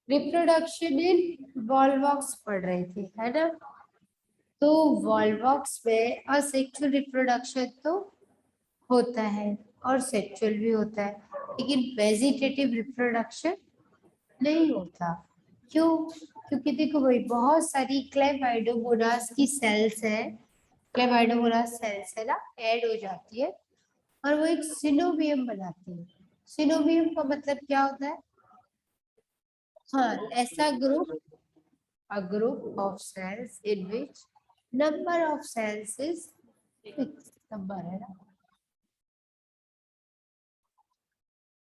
Reproduction in Volvox पढ़ रहे थे, है ना। तो वॉल्वॉक्स में असेक्सुअल रिप्रोडक्शन तो होता है और सेक्सुअल भी होता है, लेकिन वेजिटेटिव रिप्रोडक्शन नहीं होता। क्यों? क्योंकि देखो भाई, बहुत सारी क्लेमाइडोमोनास की सेल्स है, क्लेमाइडोमोनास सेल्स है ना, ऐड हो जाती है और वो एक सिनोबियम बनाती है। सिनोबियम का मतलब क्या होता है? हाँ, ऐसा group, a group of cells in which number of cells is fixed number, है ना।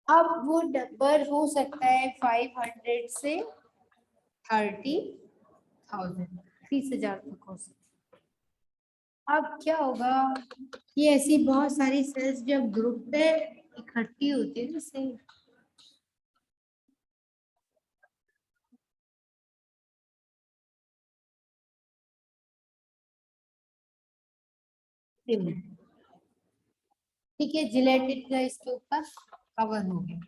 अब वो नंबर हो सकता है 500 से 30,000, 30,000 तक हो सकता है। अब क्या होगा कि ऐसी बहुत सारी सेल्स जब ग्रुप में इकट्ठी होती है, जैसे ठीक है, जिलेटिन का इसके ऊपर कवर हो गया।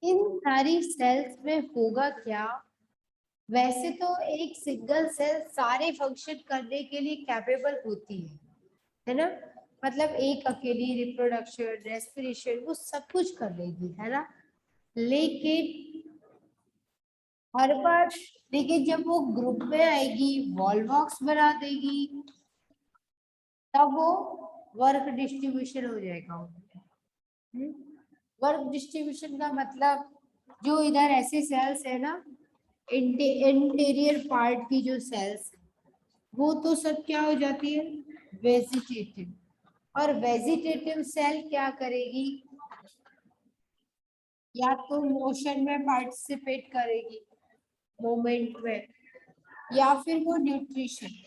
इन सारी सेल्स में होगा क्या? वैसे तो एक सिंगल सेल सारे फंक्शन करने के लिए कैपेबल होती है ना। मतलब एक अकेली रिप्रोडक्शन, रेस्पिरेशन, वो सब कुछ कर लेगी, है ना। लेकिन हर बार, लेकिन जब वो ग्रुप में आएगी, वॉल्वॉक्स बना देगी, तब वो वर्क डिस्ट्रीब्यूशन हो जाएगा। वर्क डिस्ट्रीब्यूशन का मतलब, जो इधर ऐसे सेल्स है ना, इंटीरियर पार्ट की जो सेल्स, वो तो सब क्या हो जाती है? वेजिटेटिव। और वेजिटेटिव सेल क्या करेगी? या तो मोशन में पार्टिसिपेट करेगी, मूवमेंट में, या फिर वो न्यूट्रिशन।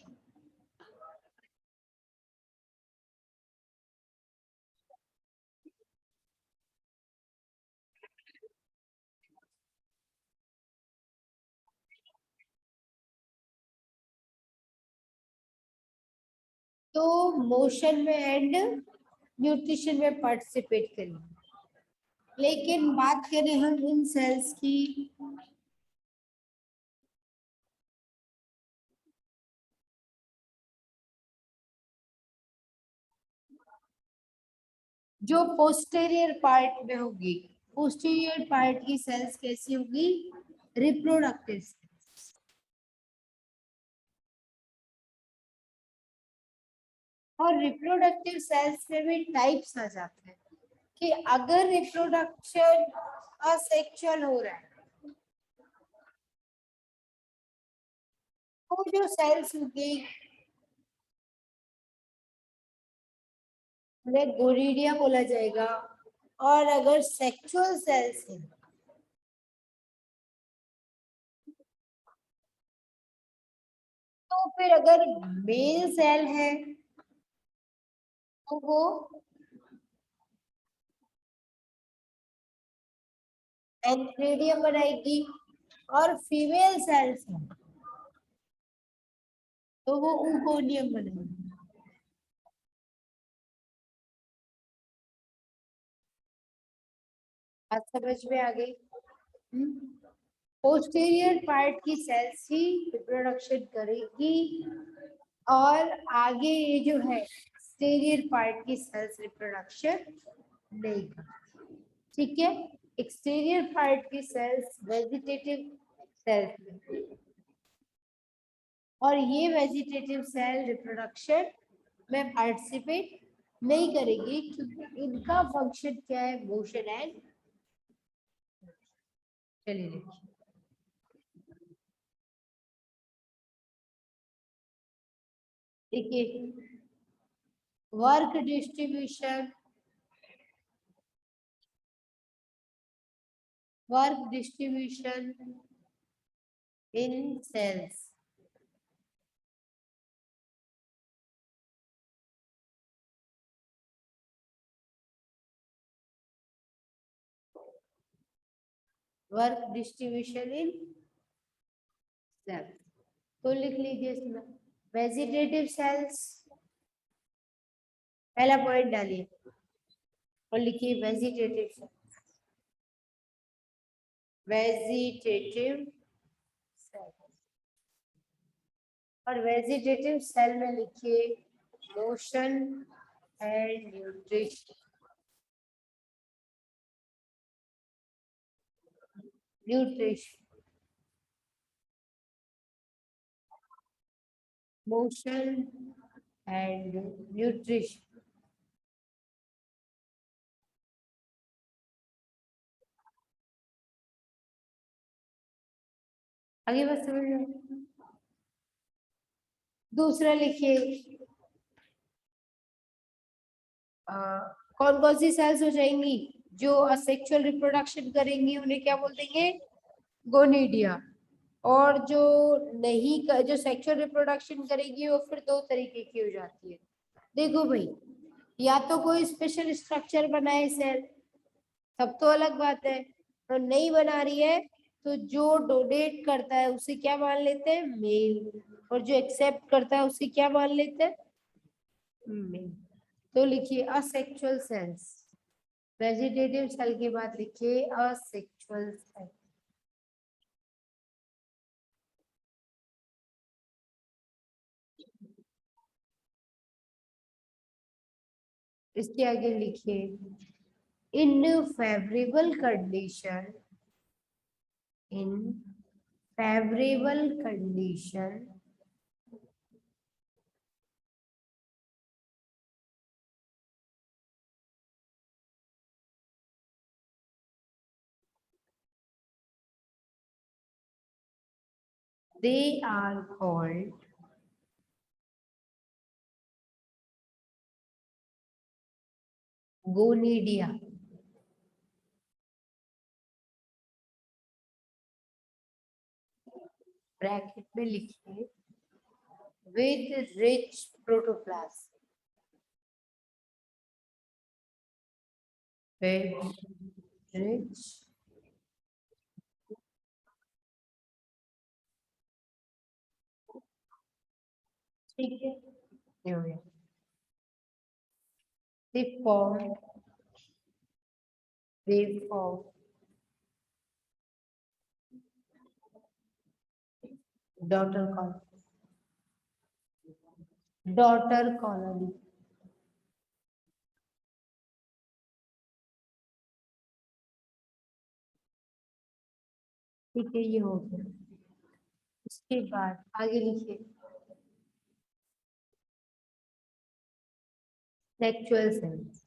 तो मोशन में एंड न्यूट्रिशन में पार्टिसिपेट करेगी। लेकिन बात करें हम इन सेल्स की, जो पोस्टेरियर पार्ट में होगी, पोस्टीरियर पार्ट की सेल्स कैसी होगी? रिप्रोडक्टिव। और रिप्रोडक्टिव सेल्स में भी टाइप्स आ जाते हैं कि अगर रिप्रोडक्शन असेक्सुअल हो रहा है, तो जो सेल्स होगी उन्हें गोनिडिया बोला जाएगा। और अगर सेक्सुअल सेल्स है, तो फिर अगर मेल सेल है तो वो एंथ्रेडियम बनाएगी। और फीमेल सेल्स है तो वो ऊगोनियम बनाएगी। बात समझ में आ गई? पोस्टीरियर पार्ट की सेल्स ही रिप्रोडक्शन करेगी और आगे ये जो है एक्सटीरियर पार्ट की सेल्स रिप्रोडक्शन नहीं करती। ठीक है, एक्सटीरियर पार्ट की सेल्स वेजिटेटिव सेल्स, और ये वेजिटेटिव सेल रिप्रोडक्शन में पार्टिसिपेट नहीं करेगी, क्योंकि इनका फंक्शन क्या है? मोशन एंड, चलिए देखिए, देखिए work distribution, work distribution in cells. Work distribution in cells, तो लिख लीजिए इसमें वेजिटेटिव सेल्स, पहला पॉइंट डालिए। और लिखिए वेजिटेटिव, वेजिटेटिव सेल, और वेजिटेटिव सेल में लिखिए motion and nutrition, motion and nutrition. आगे बस समझ लो। दूसरा लिखिए कौन कौन सी सेल्स हो जाएंगी जो असेक्सुअल रिप्रोडक्शन करेंगी, उन्हें क्या बोल देंगे, गोनिडिया। और जो नहीं जो सेक्सुअल रिप्रोडक्शन करेगी वो फिर दो तरीके की हो जाती है। देखो भाई, या तो कोई स्पेशल स्ट्रक्चर बनाए सेल, तब तो अलग बात है, तो नहीं बना रही है तो जो डोनेट करता है उसे क्या मान लेते हैं, मेल, और जो एक्सेप्ट करता है उसे क्या मान लेते हैं, मेल। तो लिखिए असेक्सुअल सेल्स, वेजिटेटिव सेल के बाद लिखिए असेक्सुअल सेल। इसके आगे लिखिए unfavourable condition, unfavourable condition they are called gonidia. Bracket में लिखिए with rich protoplasm, with rich ठीक है, ये हो गया। they form, they form daughter colony, daughter colony। ठीक है, ये हो गया। उसके बाद आगे लिखिए sexual cells,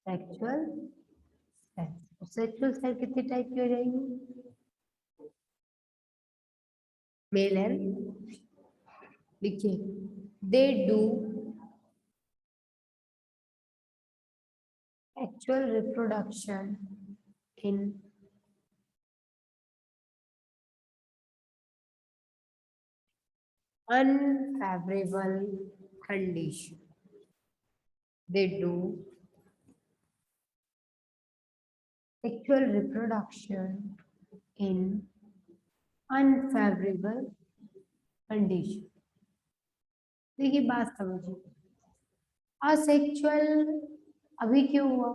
sexual cells, sexual cell कितने टाइप की हो जाएंगी, मेल एंड, लिखिए they do actual reproduction in unfavorable condition. They do sexual reproduction in unfavorable condition। देखिए बात समझिए, असेक्सुअल अभी क्यों हुआ,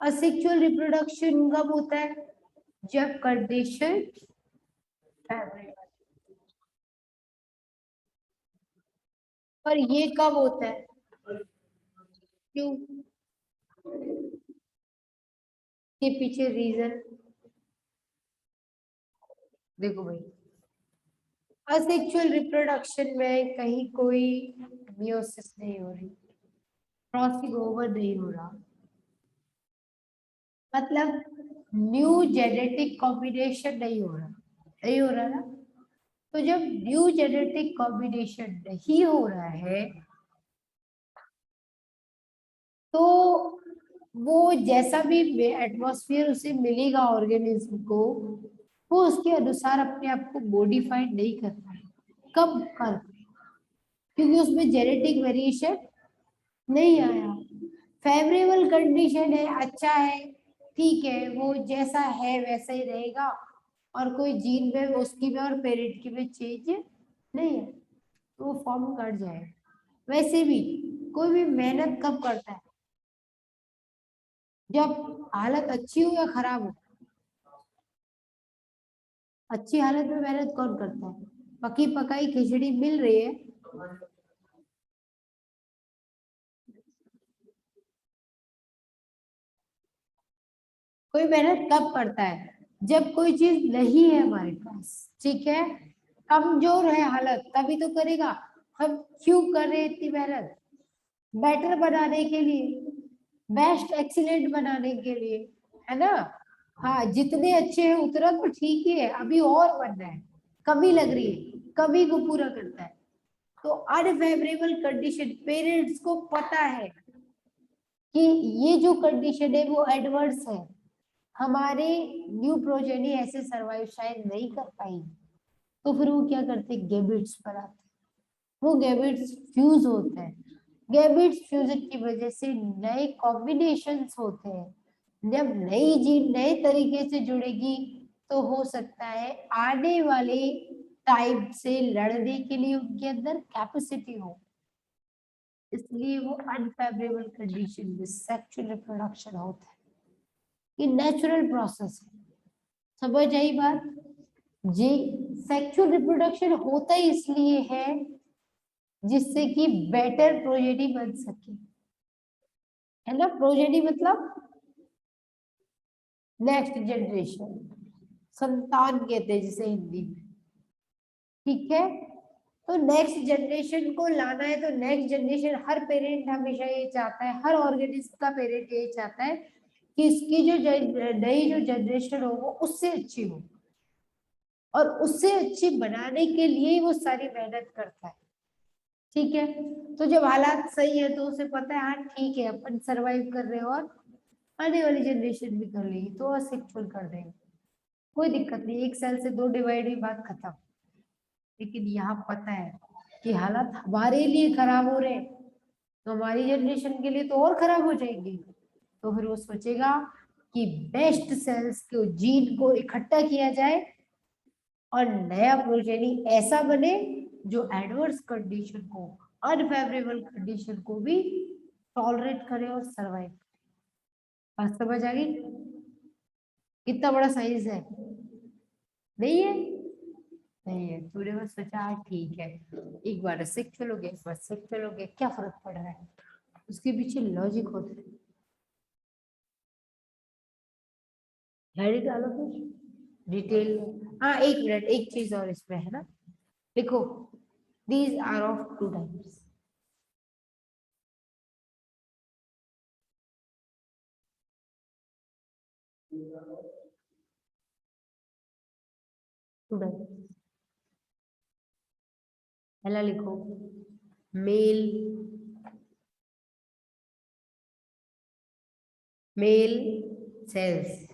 असेक्सुअल रिप्रोडक्शन कब होता है, जब कंडीशन फेवरेबल, और ये कब होता है, क्यों, के पीछे रीजन देखो भाई, असेक्सुअल रिप्रोडक्शन में कहीं कोई मियोसिस नहीं हो रही, क्रॉसिंग ओवर नहीं हो रहा, मतलब न्यू जेनेटिक कॉम्बिनेशन नहीं हो रहा, नहीं हो रहा ना। तो जब न्यू जेनेटिक कॉम्बिनेशन नहीं हो रहा है तो वो जैसा भी एटमॉस्फेयर उसे मिलेगा ऑर्गेनिज्म को, वो उसके अनुसार अपने आप को मॉडिफाइड नहीं कर पाए, कब कर, क्योंकि उसमें जेनेटिक वेरिएशन नहीं आया, फेवरेबल कंडीशन है, अच्छा है, ठीक है, वो जैसा है वैसा ही रहेगा, और कोई जीन में उसकी में और पेरेंट की में चेंज नहीं है तो वो फॉर्म कट जाएगा। वैसे भी कोई भी मेहनत कब करता है, जब हालत अच्छी हो या खराब हो। अच्छी हालत में मेहनत कौन करता है, पकी पकाई खिचड़ी मिल रही है, कोई मेहनत कब करता है, जब कोई चीज नहीं है हमारे पास, ठीक है, कमजोर है हालत, तभी तो करेगा। हम क्यों कर रहे हैं इतनी मेहनत, बेटर बनाने के लिए, बेस्ट एक्सीलेंट बनाने के लिए, है ना। हाँ जितने अच्छे हैं उतना तो ठीक ही है, अभी और बनना है, कमी लग रही है, कमी को पूरा करता है। तो अनफेवरेबल कंडीशन, पेरेंट्स को पता है कि ये जो कंडीशन है वो एडवर्स है, हमारे न्यू प्रोजेनी ऐसे सरवाइव शायद नहीं कर पाएंगे, तो फिर वो क्या करते हैं, गैबिट्स पर आते हैं, वो गैबिट्स फ्यूज होते हैं, गैबिट्स फ्यूजन की वजह से नए कॉम्बिनेशंस होते हैं। जब नई जीन नए तरीके से जुड़ेगी तो हो सकता है आने वाले टाइप से लड़ने के लिए उनके अंदर कैपेसिटी हो, इसलिए वो अनफेवरेबल कंडीशन में सेक्सुअल रिप्रोडक्शन होता है। ये नेचुरल प्रोसेस है, समझ आई बात जी। सेक्सुअल रिप्रोडक्शन होता ही इसलिए है जिससे कि बेटर प्रोजेनी बन सके, है ना। प्रोजेनी मतलब नेक्स्ट जनरेशन, संतान कहते हैं जिसे हिंदी में, ठीक है। तो नेक्स्ट जनरेशन को लाना है, तो नेक्स्ट जनरेशन हर पेरेंट हमेशा ये चाहता है, हर ऑर्गेनिज्म का पेरेंट ये चाहता है कि इसकी जो नई जो जनरेशन हो वो उससे अच्छी हो, और उससे अच्छी बनाने के लिए वो सारी मेहनत करता है, ठीक है। तो जब हालात सही है तो उसे पता है हाँ ठीक है अपन सरवाइव कर रहे हैं और आने वाली जनरेशन भी कर लेगी, तो असेक्सुअल कर देंगे, कोई दिक्कत नहीं, एक साल से दो डिवाइड हुई, बात खत्म। लेकिन यहाँ पता है कि हालात हमारे लिए खराब हो रहे हैं, तो हमारी जनरेशन के लिए तो और खराब हो जाएंगे, तो फिर वो सोचेगा कि बेस्ट सेल्स को जीन को इकट्ठा किया जाए और नया प्रोजेनी ऐसा बने जो एडवर्स कंडीशन को, अनफेवरेबल कंडीशन को भी टॉलरेट करे और सरवाइव करे। बात समझ आ गई, कितना बड़ा साइज है, नहीं है, नहीं है, तूने बस सोचा हाँ ठीक है, एक बार सिख चलोगे एक बार सिख चलोगे क्या फर्क पड़ रहा है, उसके पीछे लॉजिक होता है। हेड डालो फिर डिटेल में। हाँ एक मिनट, एक चीज और इसमें है ना, देखो these are of two types, two types, पहला लिखो मेल, मेल सेल्स,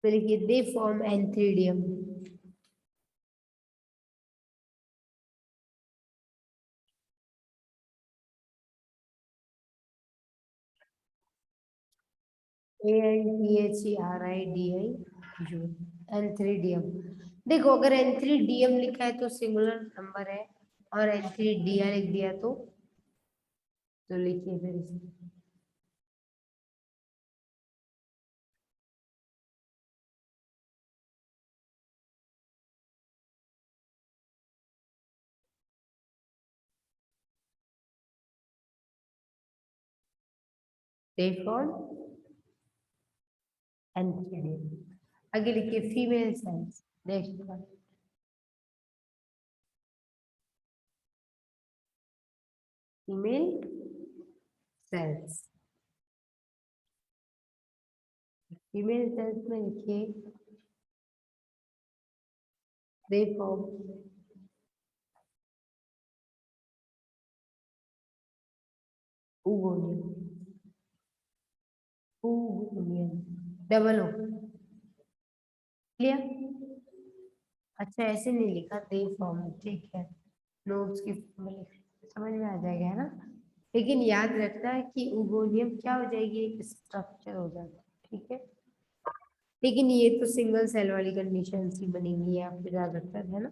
फिर लिखिए they form antheridium, ANTHERIDI antheridium. देखो अगर एंथ्रीडियम लिखा है तो सिंगुलर नंबर है, और एंथ्रीडिया लिख दिया तो लिखिए फिर इसमें दे फॉर्म एंथ्रीडियम। आगे लिखिए female cells, next one, female cells, female cells में लिखिए they form oogonia, oogonia, double O, clear. अच्छा ऐसे नहीं लिखा दे फॉर्म, ठीक है, नोट्स की form में लिख, समझ में आ जाएगा, है ना। लेकिन याद रखना है कि उगोनियम क्या हो जाएगी, एक स्ट्रक्चर हो जाता है, ठीक है। लेकिन ये तो सिंगल सेल वाली कंडीशन सी बनेगी आपको ज्यादातर, है ना।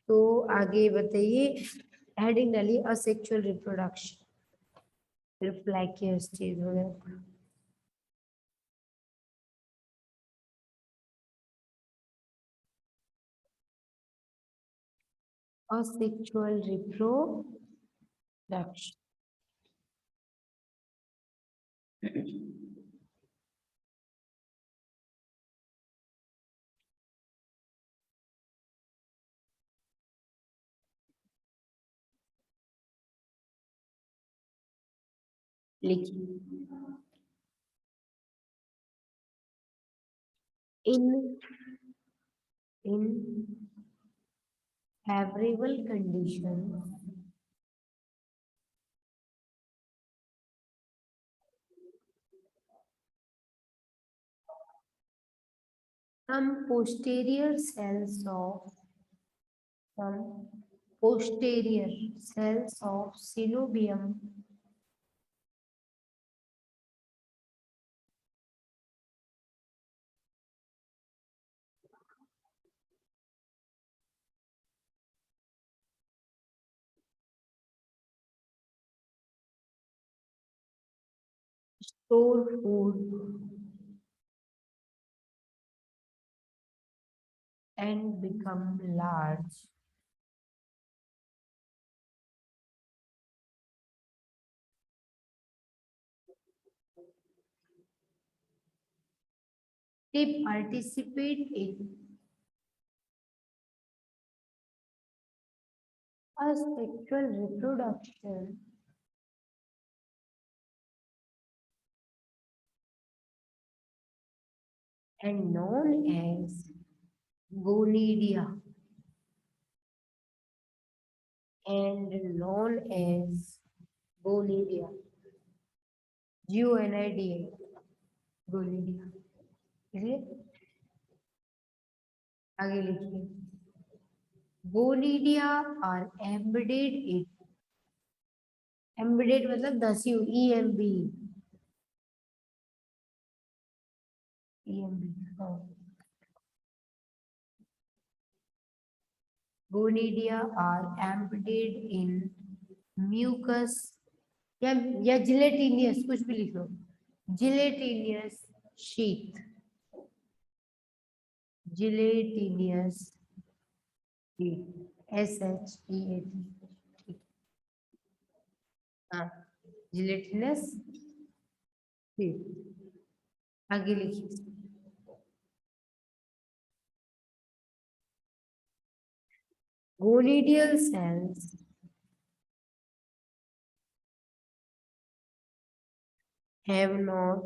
तो आगे बताइए, हेडिंग डालिए असेक्सुअल रिप्रोडक्शन, रिफ्लेक्टिव स्टेज वगैरह। asexual reproduction। लिखिए, in favorable conditions, some posterior cells of some posterior cells of synovium store food and become large. They participate in asexual reproduction and known as gonidia and known as gonidia. Gonidia. Gonidia. clear? आगे लिखिए, gonidia are embedded in, embedded मतलब धसी हुई, EMB, हाँ। Gonidia are embedded in mucus या gelatinous, कुछ भी लिख लो, gelatinous sheath, gelatinous sheath, SHEAT, हाँ, जिलेटिनस शीथ। आगे लिखिए, gonidial cells have not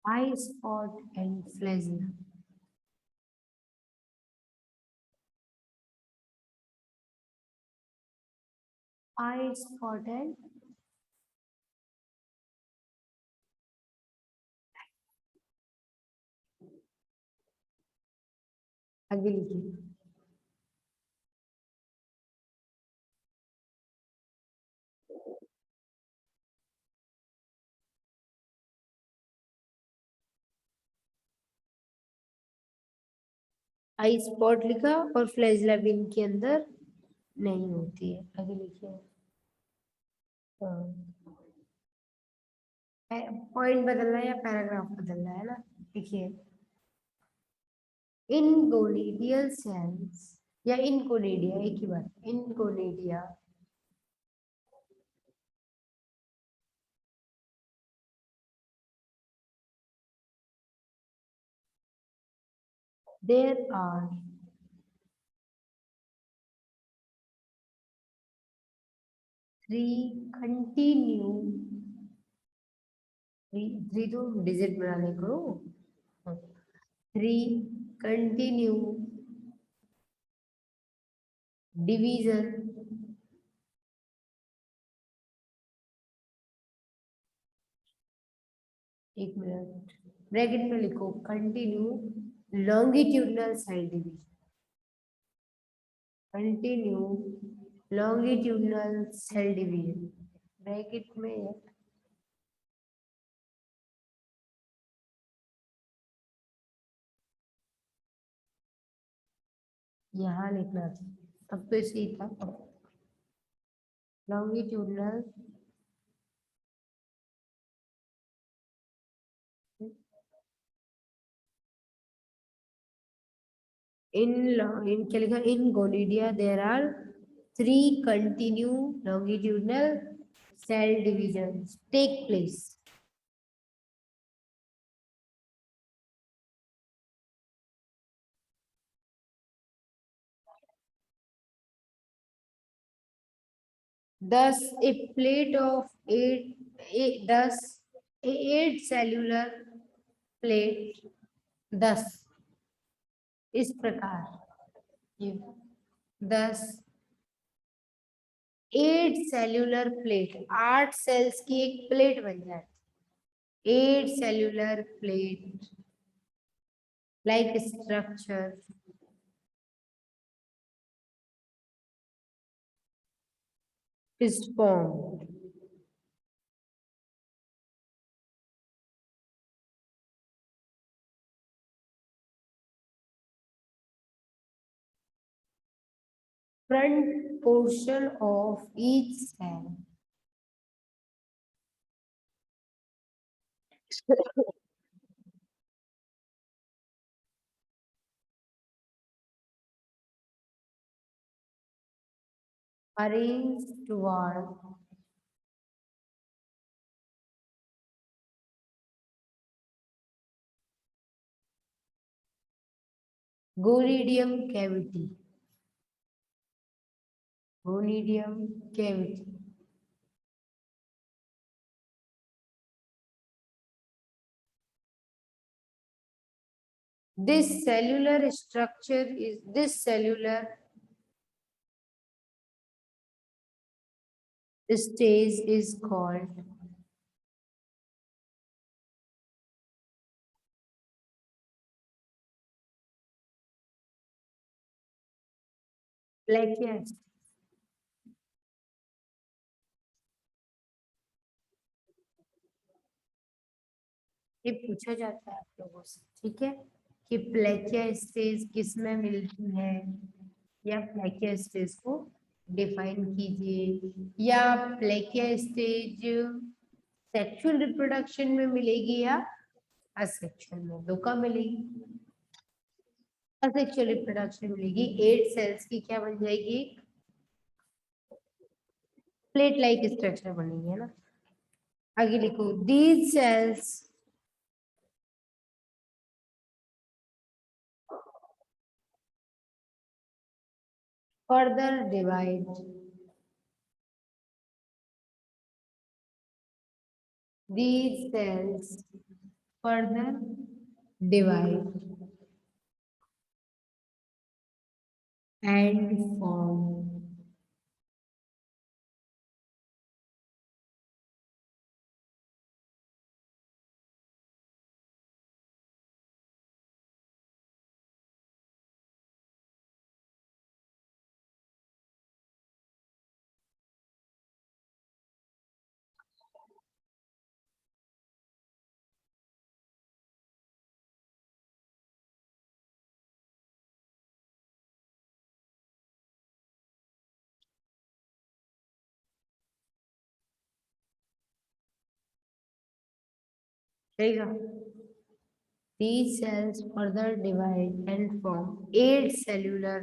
eye spot and flagella. Eye spot and आगे लिखिए, आई स्पॉट लिखा और फ्लैजिला भी इनके अंदर नहीं होती है। आगे लिखिए, पॉइंट बदलना है या पैराग्राफ बदलना है ना। देखिए, इन गोनिडियल सेल्स या इन कोनिडिया एक ही बात, in conidia there are three continue, three तो डिजिट बनाने करो, थ्री कंटिन्यू डिवीजन एक मिनट, ब्रैकेट में लिखो continue longitudinal cell division, continue longitudinal cell division, bracket में यहाँ लिखना था, अब तो सही था। लॉन्गिट्यूडनल in क्या लिखा, in gonidia there are 3 continue longitudinal cell divisions take place. Thus a plate of 8 cellular plate, thus इस प्रकार ये 10 8 सेल्यूलर प्लेट, 8 सेल्स की एक प्लेट बन जाती, 8 cellular plate like structure is formed. Front portion of each cell arranged toward gonidium cavity. Gonidium cavity. This cellular structure is this cellular stage is called plaquia. ये पूछा जाता है आप लोगों से, ठीक है, कि प्लेकिया स्टेज किस में मिलती है, या प्लेकिया स्टेज को डिफाइन कीजिए, या प्लेकिया स्टेज सेक्सुअल रिप्रोडक्शन में मिलेगी या असेक्सुअल में, दो का मिलेगी, असेक्सुअल रिप्रोडक्शन मिलेगी, 8 सेल्स की क्या बन जाएगी, प्लेट लाइक स्ट्रक्चर बनेगी, है ना। आगे लिखो, these cells further divide. These cells further divide and form रहेगा। These cells further divide and form 8 cellular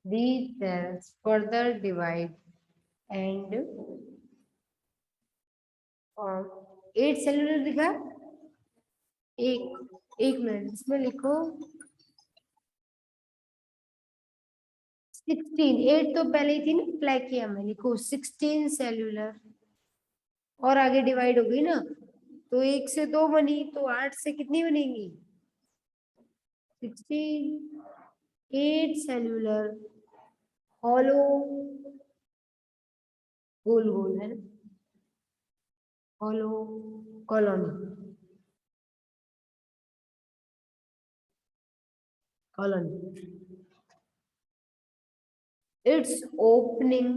these cells further divide and form 8 cellular लिखा, एक मिनट इसमें लिखो 16, 8 तो पहले ही थी ना प्लेकिया में, लिखो 16 सेल्यूलर, और आगे डिवाइड हो गई ना, तो 1 से 2 बनी, तो 8 से कितनी बनेगी, 16, 8 सेल्यूलर हॉलो, गोल गोल है ना, hollow colony, colony its opening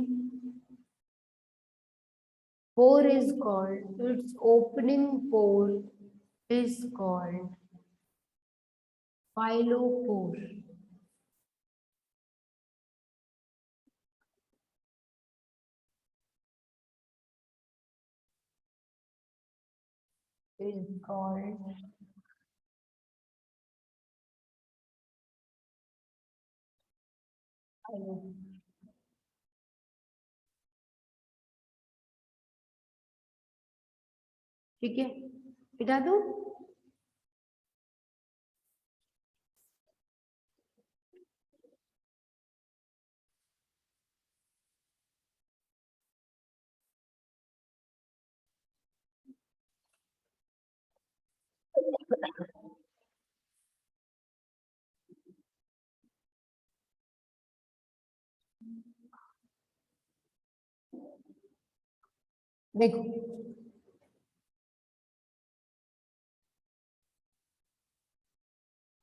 pore is called, its opening pore is called phylopore. Is called phylopore. ठीक है, मिटा दो। देखो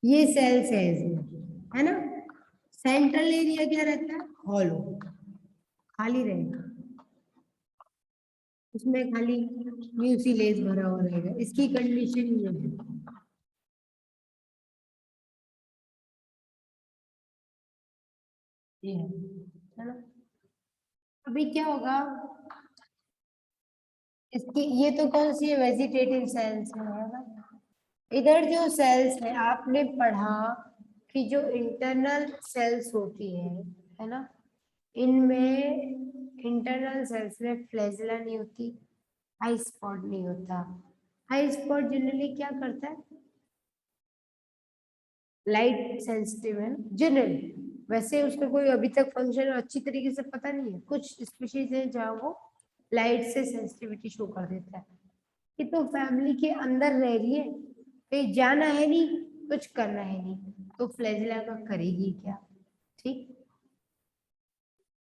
ये सेल्स है इसमें, है ना। सेंट्रल एरिया क्या रहता है, हॉलो, खाली रहेगा, उसमें खाली म्यूसिलेज भरा हुआ रहेगा। इसकी कंडीशन ये है ना। अभी क्या होगा, इसकी ये तो कौन सी है, वेजिटेटिव सेल्स है ना। इधर जो सेल्स है आपने पढ़ा कि जो इंटरनल सेल्स होती है ना, इनमें इंटरनल सेल्स में फ्लैजेला नहीं होती, हाई स्पॉट नहीं होता। हाई स्पॉट जनरली क्या करता है, लाइट सेंसिटिव है जनरली। वैसे उसका कोई अभी तक फंक्शन अच्छी तरीके से पता नहीं है, कुछ स्पीशीज है जहाँ वो लाइट से सेंसिटिविटी शो कर देता है। कि तो फैमिली के अंदर रह रही है, कहीं जाना है नहीं, कुछ करना है नहीं, तो फ्लैजिला का करेगी क्या। ठीक,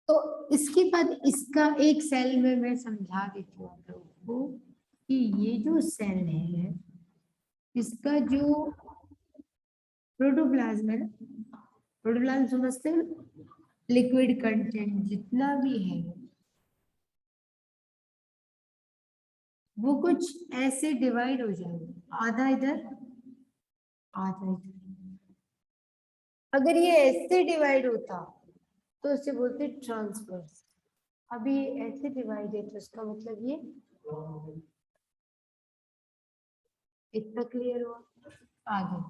तो इसके बाद इसका एक सेल में मैं समझा देती हूँ आप लोगों को कि ये जो सेल है इसका जो प्रोटोप्लाज्म है ना, प्रोटोप्लाज्म समझते हैं, लिक्विड कंटेंट जितना भी है वो कुछ ऐसे डिवाइड हो जाएगा, आधा इधर आधा इधर। अगर ये ऐसे डिवाइड होता तो उसे बोलते ट्रांसवर्स। अभी ऐसे डिवाइड है तो इसका मतलब ये इतना क्लियर हुआ। आगे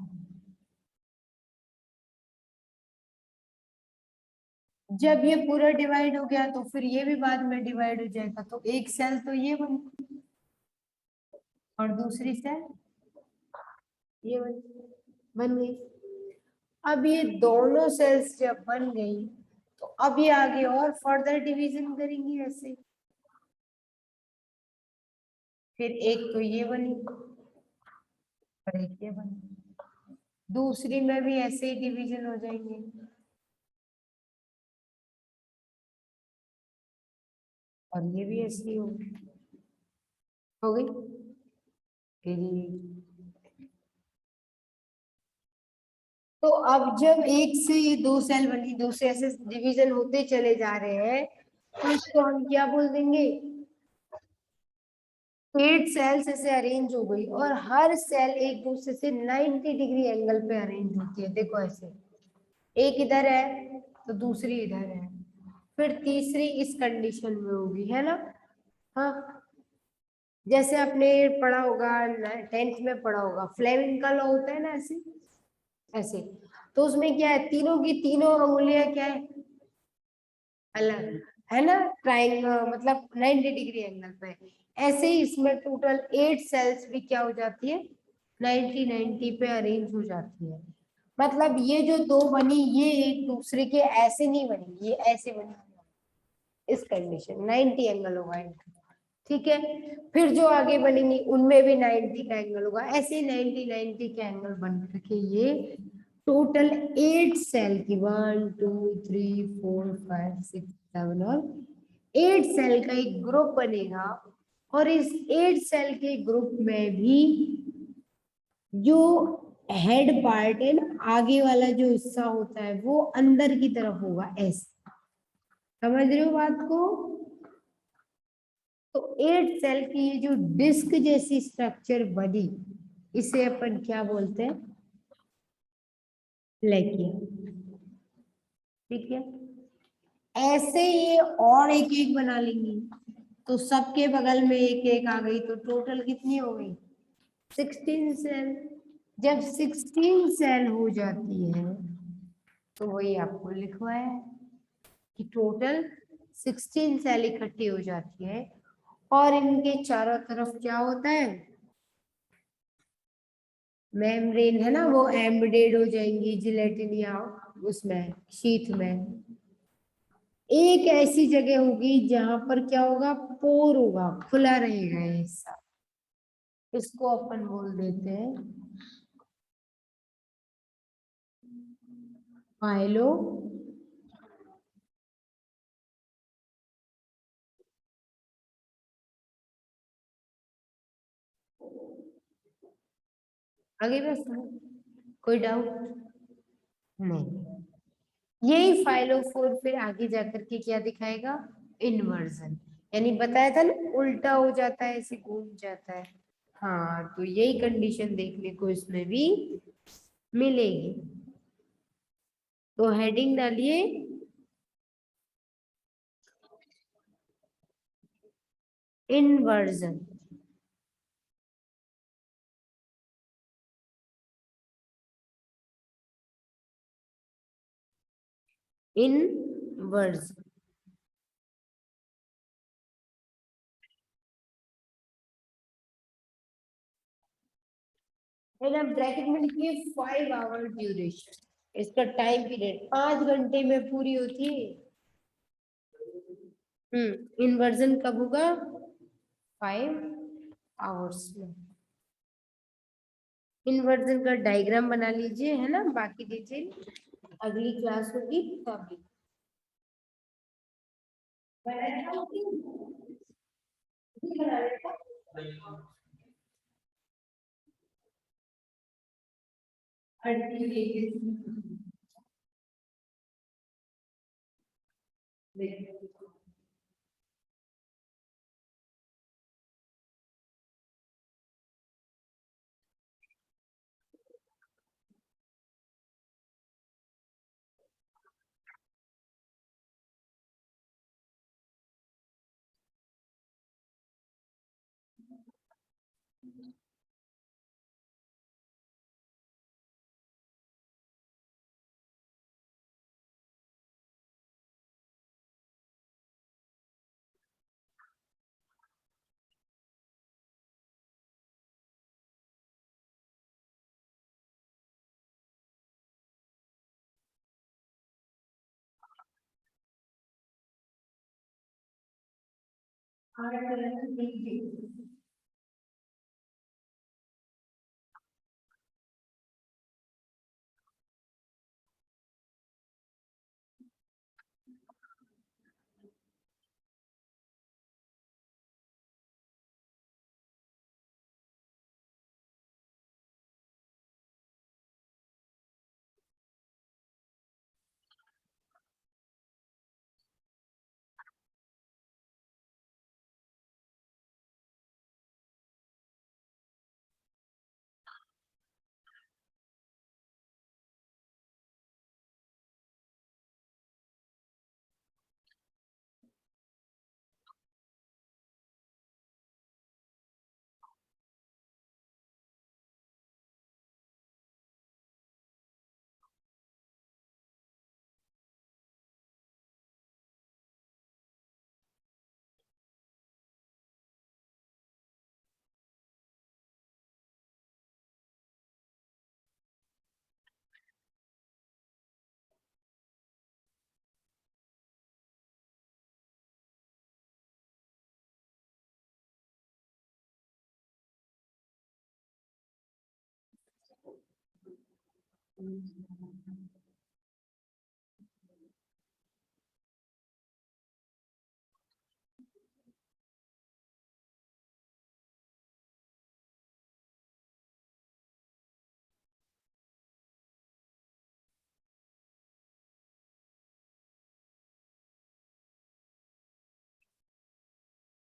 जब ये पूरा डिवाइड हो गया तो फिर ये भी बाद में डिवाइड हो जाएगा, तो एक सेल तो ये बन और दूसरी सेल ये बन गई। अब ये दोनों सेल्स जब बन गई तो अब ये आगे और फर्दर डिवीजन करेंगी ऐसे, फिर एक तो ये बनी और एक ये बनी, दूसरी में भी ऐसे ही डिवीजन हो जाएंगे और ये भी ऐसे ही हो गई। फिर तो अब जब एक से ये दो सेल बनी, दो से ऐसे डिवीजन होते चले जा रहे हैं, तो इसको हम क्या बोल देंगे, 8 सेल्स ऐसे अरेंज हो गई और हर सेल एक दूसरे से 90 डिग्री एंगल पे अरेंज होती है। देखो ऐसे एक इधर है तो दूसरी इधर है, फिर तीसरी इस कंडीशन में होगी, है ना। हाँ, जैसे आपने पढ़ा होगा 10th में पढ़ा होगा, फ्लेमिंग का लॉ होता है ना, ऐसे ऐसे। तो उसमें क्या है, तीनों की तीनों अंगुलियां क्या है, अलग, है ना, ट्राइंगल मतलब 90 डिग्री एंगल पे। ऐसे ही इसमें टोटल 8 सेल्स भी क्या हो जाती है, 90 पे अरेंज हो जाती है। मतलब ये जो दो बनी ये एक दूसरे के ऐसे नहीं बनी, ये ऐसे बनी, इस कंडीशन 90 एंगल होगा इनका। ठीक है, फिर जो आगे बनेंगी उनमें भी 90 का एंगल होगा, ऐसे 90 के एंगल बन रखे। ये टोटल 8 सेल की 1 2 3 4 5 6 7 और 8 सेल का एक ग्रुप बनेगा। और इस 8 सेल के ग्रुप में भी जो हेड पार्ट है ना, आगे वाला जो हिस्सा होता है वो अंदर की तरफ होगा ऐसे, समझ रहे हो बात को? तो 8 सेल की ये जो डिस्क जैसी स्ट्रक्चर बनी, इसे अपन क्या बोलते हैं? फ्लैकिया। ठीक है, ऐसे ये और एक एक बना लेंगी, तो सबके बगल में एक एक आ गई, तो टोटल कितनी हो गई? 16 सेल। जब 16 सेल हो जाती है, तो वही आपको लिखवाया है कि टोटल 16 सेल इकट्ठी हो जाती है, और इनके चारों तरफ क्या होता है? मेम्ब्रेन है ना, वो एम्बेडेड हो जाएंगी जिलेटिन या उसमें शीथ में। एक ऐसी जगह होगी जहां पर क्या होगा? पोर होगा, खुला रहेगा ये हिस्सा, इसको अपन बोल देते हैं फाइलो आगे बस। कोई डाउट? नहीं। यही फाइलोफोर फिर आगे जाकर के क्या दिखाएगा? इन्वर्जन। यानी बताया था ना, उल्टा हो जाता है, ऐसे घूम जाता है। हाँ, तो यही कंडीशन देखने को इसमें भी मिलेगी। तो हेडिंग डालिए, इन्वर्जन। इन्वर्जन। है ना, ब्रैकेट में लिखिए 5 आवर ड्यूरेशन। इसका टाइम पीरियड 5 घंटे में पूरी होती है। इन्वर्जन कब होगा? 5 आवर्स में। इन्वर्जन का डायग्राम बना लीजिए, है ना, बाकी डिटेल अगली क्लास होगी तब।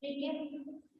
ठीक है।